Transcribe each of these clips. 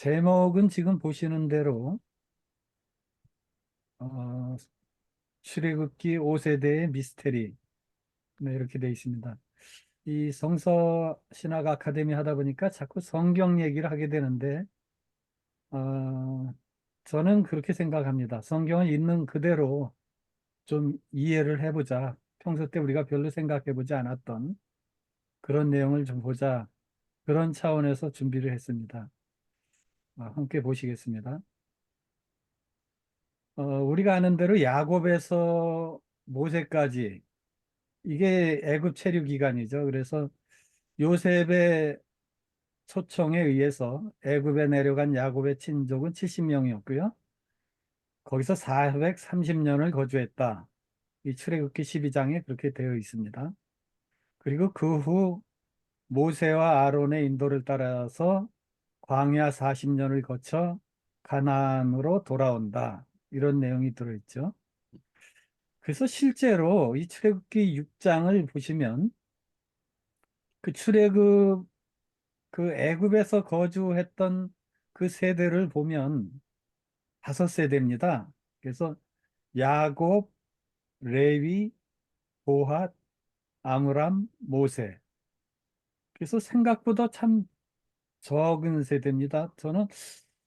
제목은 지금 보시는 대로 어, 출애굽기 5세대의 미스테리, 네, 이렇게 되어 있습니다. 이 성서 신학 아카데미 하다 보니까 자꾸 성경 얘기를 하게 되는데 어, 저는 그렇게 생각합니다. 성경을 있는 그대로 좀 이해를 해보자. 평소 때 우리가 별로 생각해보지 않았던 그런 내용을 좀 보자. 그런 차원에서 준비를 했습니다. 함께 보시겠습니다. 우리가 아는 대로 야곱에서 모세까지 이게 애굽 체류 기간이죠. 그래서 요셉의 초청에 의해서 애굽에 내려간 야곱의 친족은 70명이었고요. 거기서 430년을 거주했다. 이 출애굽기 12장에 그렇게 되어 있습니다. 그리고 그 후 모세와 아론의 인도를 따라서 광야 40년을 거쳐 가나안으로 돌아온다. 이런 내용이 들어있죠. 그래서 실제로 이 출애굽기 6장을 보시면 그 출애굽 그 애굽에서 거주했던 그 세대를 보면 5세대입니다. 그래서 야곱, 레위, 고핫, 아므람, 모세. 그래서 생각보다 참 적은 세대입니다. 저는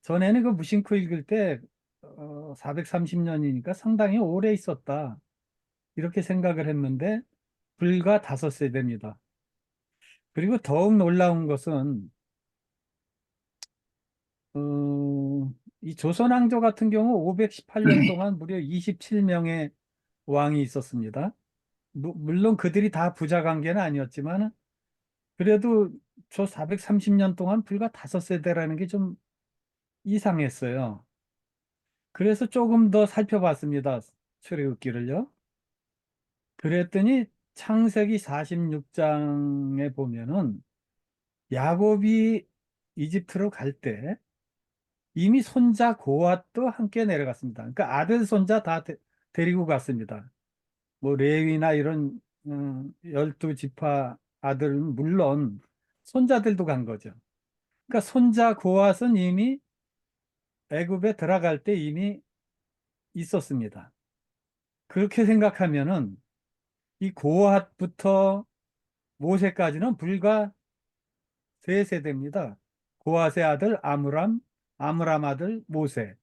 전에는 그 무심코 읽을 때 430년이니까 상당히 오래 있었다. 이렇게 생각을 했는데 불과 5세대입니다. 그리고 더욱 놀라운 것은 이 조선왕조 같은 경우 518년 동안 무려 27명의 왕이 있었습니다. 물론 그들이 다 부자 관계는 아니었지만 그래도 저 430년 동안 불과 5세대라는 게 좀 이상했어요. 그래서 조금 더 살펴봤습니다. 출애굽기를요. 그랬더니 창세기 46장에 보면은 야곱이 이집트로 갈 때 이미 손자 고앗도 함께 내려갔습니다. 그러니까 아들 손자 다 데리고 갔습니다. 뭐 레위나 이런 12지파 아들은 물론 손자들도 간 거죠. 그러니까 손자 고앗은 이미 애굽에 들어갈 때 이미 있었습니다. 그렇게 생각하면은 이 고앗부터 모세까지는 불과 세 세대입니다. 고앗의 아들 아므람, 아므람 아들 모세.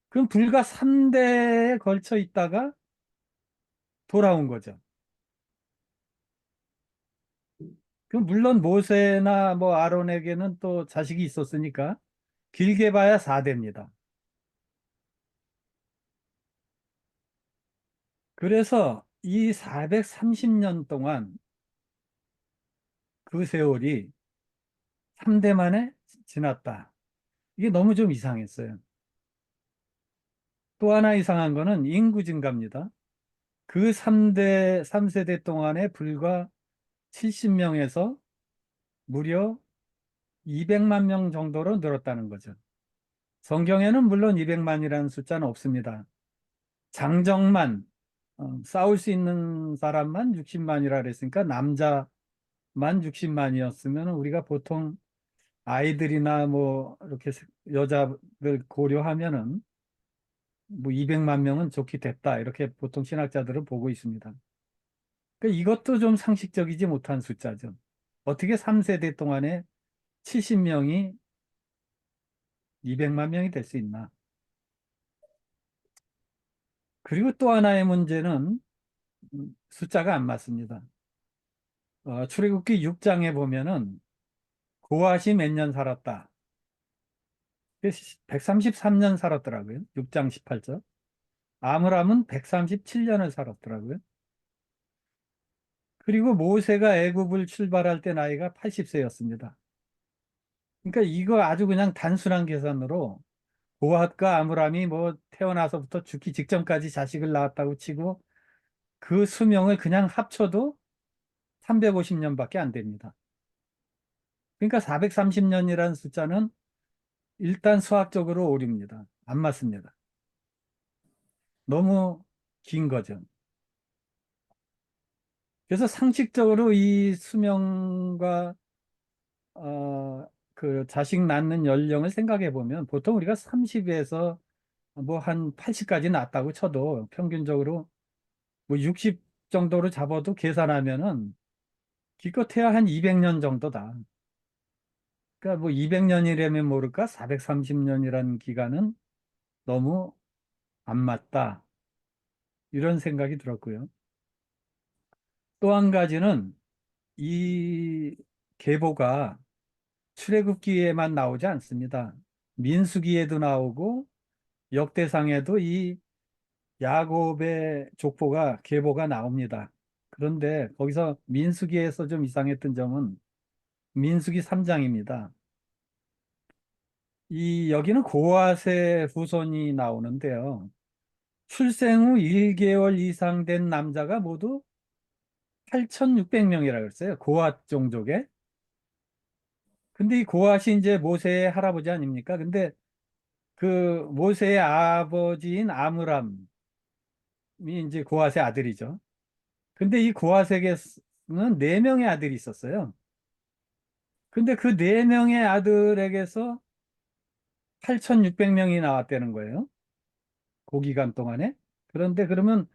그럼 불과 3대에 걸쳐 있다가 돌아온 거죠. 그 물론 모세나 뭐 아론에게는 또 자식이 있었으니까 길게 봐야 4대입니다. 그래서 이 430년 동안 그 세월이 3대 만에 지났다. 이게 너무 좀 이상했어요. 또 하나 이상한 거는 인구 증가입니다. 그 3세대 동안에 불과 70명에서 무려 200만 명 정도로 늘었다는 거죠. 성경에는 물론 200만이라는 숫자는 없습니다. 장정만, 싸울 수 있는 사람만 60만이라 그랬으니까 남자만 60만이었으면 우리가 보통 아이들이나 뭐 이렇게 여자들 고려하면은 뭐 200만 명은 좋게 됐다. 이렇게 보통 신학자들은 보고 있습니다. 그러니까 이것도 좀 상식적이지 못한 숫자죠. 어떻게 3세대 동안에 70명이 200만 명이 될 수 있나? 그리고 또 하나의 문제는 숫자가 안 맞습니다. 출애굽기 6장에 보면은 고핫이 몇 년 살았다. 133년 살았더라고요. 6장 18절. 아므람은 137년을 살았더라고요. 그리고 모세가 애굽을 출발할 때 나이가 80세였습니다. 그러니까 이거 아주 그냥 단순한 계산으로 고핫과 아므람이 뭐 태어나서부터 죽기 직전까지 자식을 낳았다고 치고 그 수명을 그냥 합쳐도 350년밖에 안 됩니다. 그러니까 430년이라는 숫자는 일단 수학적으로 오류입니다. 안 맞습니다. 너무 긴 거죠. 그래서 상식적으로 이 수명과 그 자식 낳는 연령을 생각해 보면 보통 우리가 30에서 뭐 한 80까지 낳았다고 쳐도 평균적으로 뭐 60 정도로 잡아도 계산하면은 기껏해야 한 200년 정도다. 그러니까 뭐 200년이라면 모를까 430년이라는 기간은 너무 안 맞다. 이런 생각이 들었고요. 또 한 가지는 이 계보가 출애굽기에만 나오지 않습니다. 민수기에도 나오고 역대상에도 이 야곱의 족보가 계보가 나옵니다. 그런데 거기서 민수기에서 좀 이상했던 점은 민수기 3장입니다. 이 여기는 고아세 후손이 나오는데요. 출생 후 1개월 이상 된 남자가 모두 8,600명이라고 했어요. 고앗 종족에. 근데 이 고앗이 이제 모세의 할아버지 아닙니까? 근데 그 모세의 아버지인 아므람이 이제 고앗의 아들이죠. 근데 이 고앗에게는 네 명의 아들이 있었어요. 근데 그 네 명의 아들에게서 8,600명이 나왔다는 거예요. 그 기간 동안에. 그런데 그러면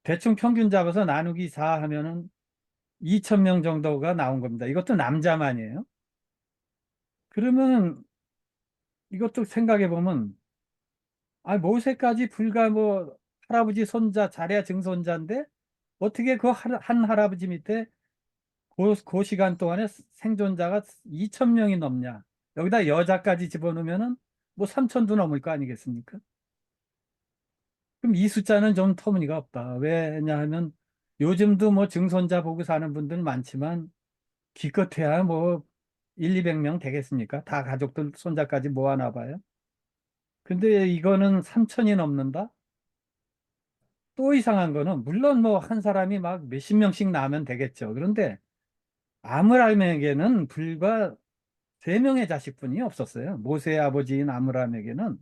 대충 평균 잡아서 나누기 4 하면은 2,000명 정도가 나온 겁니다. 이것도 남자만이에요. 그러면 이것도 생각해 보면 모세까지 불과 뭐 할아버지 손자 잘해야 증손자인데 어떻게 그 한 할아버지 밑에 그 시간 동안에 생존자가 2천 명이 넘냐? 여기다 여자까지 집어넣으면은 뭐 3천도 넘을 거 아니겠습니까? 그럼 이 숫자는 좀 터무니가 없다. 왜냐하면 요즘도 뭐 증손자 보고 사는 분들 많지만 기껏해야 뭐 1, 200명 되겠습니까? 다 가족들 손자까지 모아놔 봐요. 근데 이거는 3천이 넘는다? 또 이상한 거는 물론 뭐 한 사람이 막 몇십 명씩 나면 되겠죠. 그런데 아므람에게는 불과 세 명의 자식뿐이 없었어요. 모세의 아버지인 아므람에게는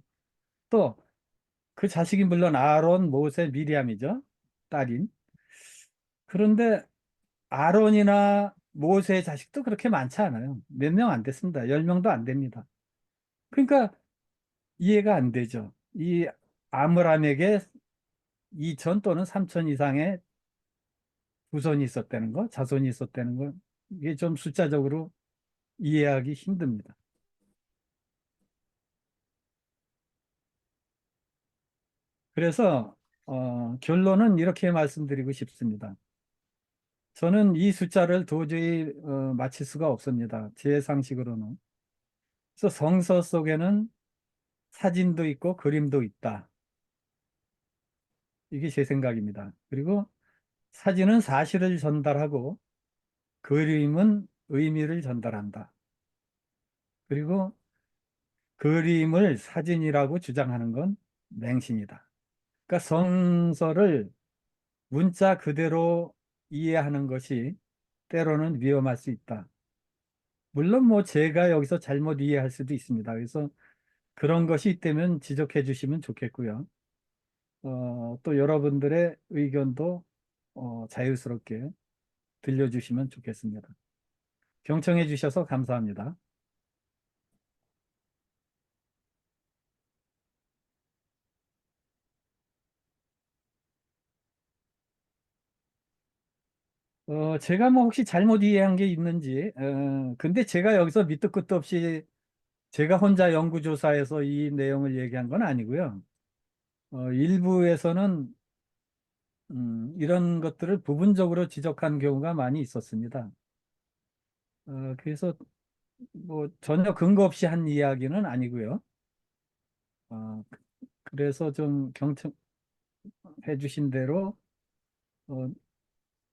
또 그 자식이 물론 아론, 모세, 미리암이죠. 딸인. 그런데 아론이나 모세의 자식도 그렇게 많지 않아요. 몇 명 안 됐습니다. 10명도 안 됩니다. 그러니까 이해가 안 되죠. 이 아므람에게 2천 또는 3천 이상의 후손이 있었다는 거, 자손이 있었다는 거, 이게 좀 숫자적으로 이해하기 힘듭니다. 그래서 결론은 이렇게 말씀드리고 싶습니다. 저는 이 숫자를 도저히 맞힐 수가 없습니다. 제 상식으로는. 그래서 성서 속에는 사진도 있고 그림도 있다. 이게 제 생각입니다. 그리고 사진은 사실을 전달하고 그림은 의미를 전달한다. 그리고 그림을 사진이라고 주장하는 건 맹신이다. 그러니까 성서를 문자 그대로 이해하는 것이 때로는 위험할 수 있다. 물론 뭐 제가 여기서 잘못 이해할 수도 있습니다. 그래서 그런 것이 있다면 지적해 주시면 좋겠고요. 또 여러분들의 의견도 자유스럽게 들려주시면 좋겠습니다. 경청해 주셔서 감사합니다. 제가 뭐 혹시 잘못 이해한 게 있는지, 근데 제가 여기서 밑도 끝도 없이 제가 혼자 연구조사해서 이 내용을 얘기한 건 아니고요. 일부에서는 이런 것들을 부분적으로 지적한 경우가 많이 있었습니다. 그래서 뭐 전혀 근거 없이 한 이야기는 아니고요. 그래서 좀 경청해 주신 대로 어,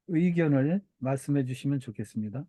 의견을 말씀해 주시면 좋겠습니다.